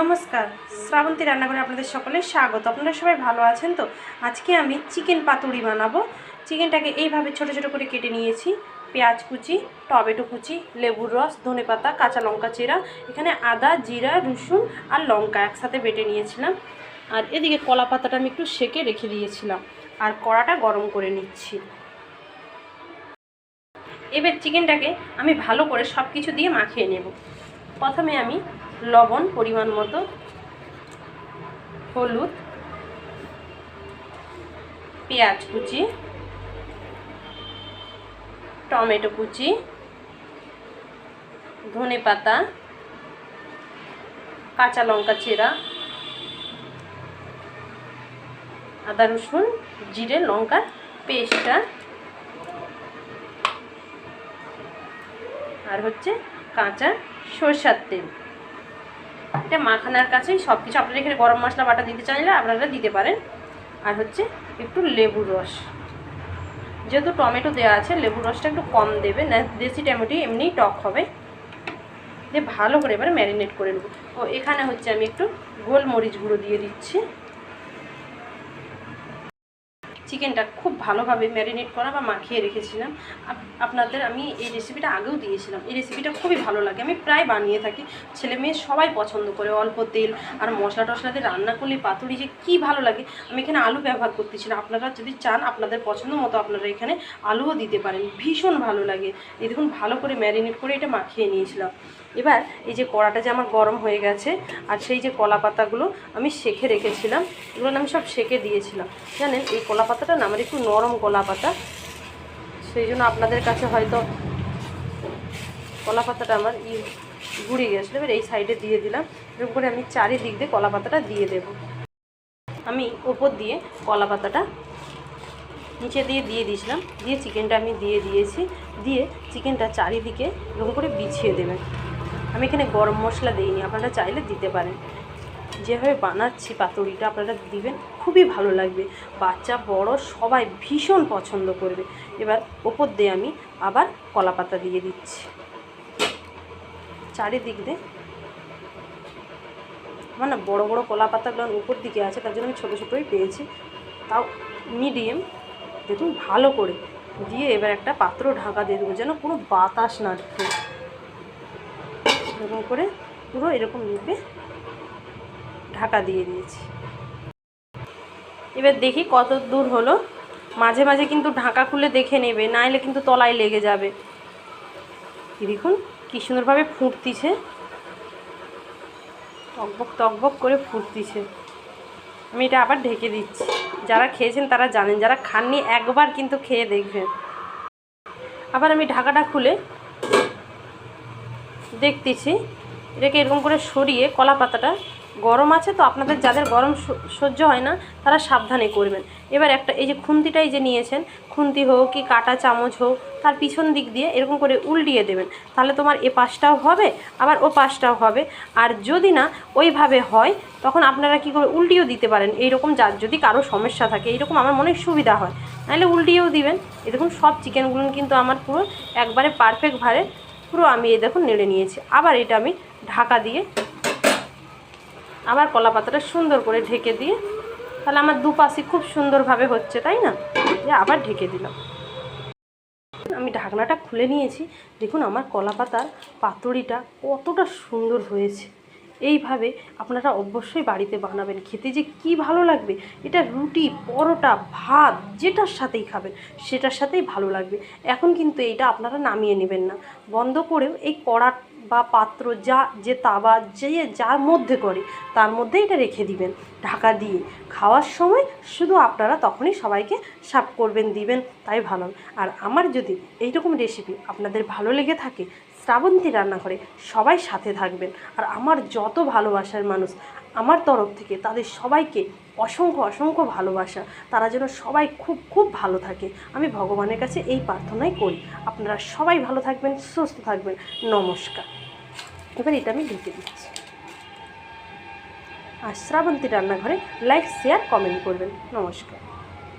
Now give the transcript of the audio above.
নমস্কার, শ্রাবন্তী রান্নাঘরে আপনাদের সকলের স্বাগত। আপনারা সবাই ভালো আছেন তো? আজকে আমি চিকেন পাতুরি বানাবো। চিকেনটাকে এইভাবে ছোট ছোট করে কেটে নিয়েছি। পেঁয়াজ কুচি, টমেটো কুচি, লেবুর রস, ধনেপাতা, কাঁচা লঙ্কা চেরা, এখানে আদা, জিরা, রসুন আর লঙ্কা একসাথে বেটে নিয়েছিলাম। আর এদিকে কলা পাতাটা আমি একটু সেকে রেখে দিয়েছিলাম। আর কড়াটা গরম করে নিচ্ছি। এবার চিকেনটাকে আমি ভালো করে সব কিছু দিয়ে মাখিয়ে নেব। প্রথমে আমি লবণ পরিমাণ মতো, হলুদ, পেঁয়াজ কুচি, টমেটো কুচি, ধনেপাতা, কাঁচা লঙ্কা চেরা, আদা রসুন জিরে লঙ্কার পেস্টটা, আর হচ্ছে কাঁচা সরষের তেল। এটা মাখানার কাছেই সব কিছু। আপনারা এখানে গরম মশলা বাটা দিতে চাইলে আপনারা দিতে পারেন। আর হচ্ছে একটু লেবুর রস, যেহেতু টমেটো দেওয়া আছে লেবুর রসটা একটু কম দেবে, না দেশি টমেটো এমনিই টক হবে। দিয়ে ভালো করে এবারে ম্যারিনেট করে নেব। ও এখানে হচ্ছে আমি একটু গোলমরিচ গুঁড়ো দিয়ে দিচ্ছি। চিকেনটা খুব ভালোভাবে ম্যারিনেট করা বা মাখিয়ে রেখেছিলাম। আপনাদের আমি এই রেসিপিটা আগেও দিয়েছিলাম। এই রেসিপিটা খুবই ভালো লাগে, আমি প্রায় বানিয়ে থাকি। ছেলে মেয়ে সবাই পছন্দ করে। অল্প তেল আর মশলা টশলা দিয়ে রান্না করলে পাতুরি যে কী ভালো লাগে। আমি এখানে আলু ব্যবহার করতেছি না। আপনারা যদি চান আপনাদের পছন্দ মতো আপনারা এখানে আলুও দিতে পারেন, ভীষণ ভালো লাগে। এই দেখুন ভালো করে ম্যারিনেট করে এটা মাখিয়ে নিয়েছিলাম। এবার এই যে কড়াটা যে আমার গরম হয়ে গেছে, আর সেই যে কলা পাতাগুলো আমি সেঁকে রেখেছিলাম, এগুলো আমি সব সেঁকে দিয়েছিলাম। জানেন এই কলা পাতাটা না আমার একটু নরম কলা পাতা, সেই জন্য আপনাদের কাছে হয়তো কলা পাতাটা আমার গুঁড়িয়ে গেছিলো। এবার এই সাইডে দিয়ে দিলাম। এরকম করে আমি চারিদিক দিয়ে কলা পাতাটা দিয়ে দেব। আমি ওপর দিয়ে কলা পাতাটা নিচে দিয়ে দিয়েছিলাম। দিয়ে চিকেনটা আমি দিয়ে দিয়েছি। দিয়ে চিকেনটা চারিদিকে এরকম করে বিছিয়ে দেবেন। আমি এখানে গরম মশলা দিইনি, আপনারা চাইলে দিতে পারেন। যেভাবে বানাচ্ছি পাতুরিটা আপনারা দিবেন, খুবই ভালো লাগবে। বাচ্চা বড় সবাই ভীষণ পছন্দ করবে। এবার ওপর দিয়ে আমি আবার কলা পাতা দিয়ে দিচ্ছি চারিদিক দিয়ে। আমার না বড়ো বড়ো কলা পাতাগুলো উপর দিকে আছে, তার জন্য আমি ছোটো ছোটোই পেয়েছি, তাও মিডিয়াম। দেখুন ভালো করে দিয়ে এবার একটা পাত্র ঢাকা দিয়ে দেবো, যেন কোনো বাতাস না ঢুকে। এরকম করে পুরো এরকম নিপে ঢাকা দিয়ে দিয়েছি। এবার দেখি কত দূর হলো। মাঝে মাঝে কিন্তু ঢাকা খুলে দেখে নেবে, নাইলে কিন্তু তলায় লেগে যাবে। দেখুন কী সুন্দরভাবে ফুটতিছে, টকবক টকবক করে ফুটতিছে। আমি এটা আবার ঢেকে দিচ্ছি। যারা খেয়েছেন তারা জানেন, যারা খাননি একবার কিন্তু খেয়ে দেখবেন। আবার আমি ঢাকাটা খুলে দেখতেছি। এটাকে এরকম করে সরিয়ে, কলা পাতাটা গরম আছে তো, আপনাদের যাদের গরম সহ্য হয় না তারা সাবধানে করবেন। এবার একটা এই যে খুন্তিটাই যে নিয়েছেন, খুন্তি হোক কি কাঁটা চামচ হোক, তার পিছন দিক দিয়ে এরকম করে উল্টিয়ে দেবেন। তাহলে তোমার এ পাশটাও হবে আবার ও পাশটাও হবে। আর যদি না ওইভাবে হয় তখন আপনারা কী করে উল্টিয়েও দিতে পারেন। এইরকম যদি কারো সমস্যা থাকে, এইরকম আমার মনে সুবিধা হয়, নাহলে উল্টিয়েও দিবেন। এই দেখুন সব চিকেনগুলো কিন্তু আমার পুরো একবারে পারফেক্টভাবে পুরো আমি এই দেখুন নেড়ে নিয়েছি। আবার এটা আমি ঢাকা দিয়ে আবার কলা পাতাটা সুন্দর করে ঢেকে দিয়ে, তাহলে আমার দুপাশে খুব সুন্দরভাবে হচ্ছে, তাই না? আবার ঢেকে দিলাম। আমি ঢাকনাটা খুলে নিয়েছি। দেখুন আমার কলা পাতার পাতুরিটা কতটা সুন্দর হয়েছে। এইভাবে আপনারা অবশ্যই বাড়িতে বানাবেন, খেতে যে কি ভালো লাগবে। এটা রুটি, পরোটা, ভাত যেটার সাথেই খাবেন সেটার সাথেই ভালো লাগবে। এখন কিন্তু এইটা আপনারা নামিয়ে নেবেন না, বন্ধ করেও এই কড়া বা পাত্র যে তাওয়া যে যার মধ্যে করে তার মধ্যে এটা রেখে দিবেন ঢাকা দিয়ে। খাওয়ার সময় শুধু আপনারা তখনই সবাইকে সার্ভ করবেন, দিবেন, তাই ভালো। আর আমার যদি এইরকম রেসিপি আপনাদের ভালো লেগে থাকে, শ্রাবন্তী রান্নাঘরে সবাই সাথে থাকবেন। আর আমার যত ভালোবাসার মানুষ আমার তরফ থেকে তাদের সবাইকে অসংখ্য অসংখ্য ভালোবাসা। তারা যেন সবাই খুব খুব ভালো থাকে, আমি ভগবানের কাছে এই প্রার্থনাই করি। আপনারা সবাই ভালো থাকবেন, সুস্থ থাকবেন। নমস্কার। এবার এটা আমি ঢেকে দিচ্ছি। আর শ্রাবন্তী রান্নাঘরে লাইক শেয়ার কমেন্ট করবেন। নমস্কার।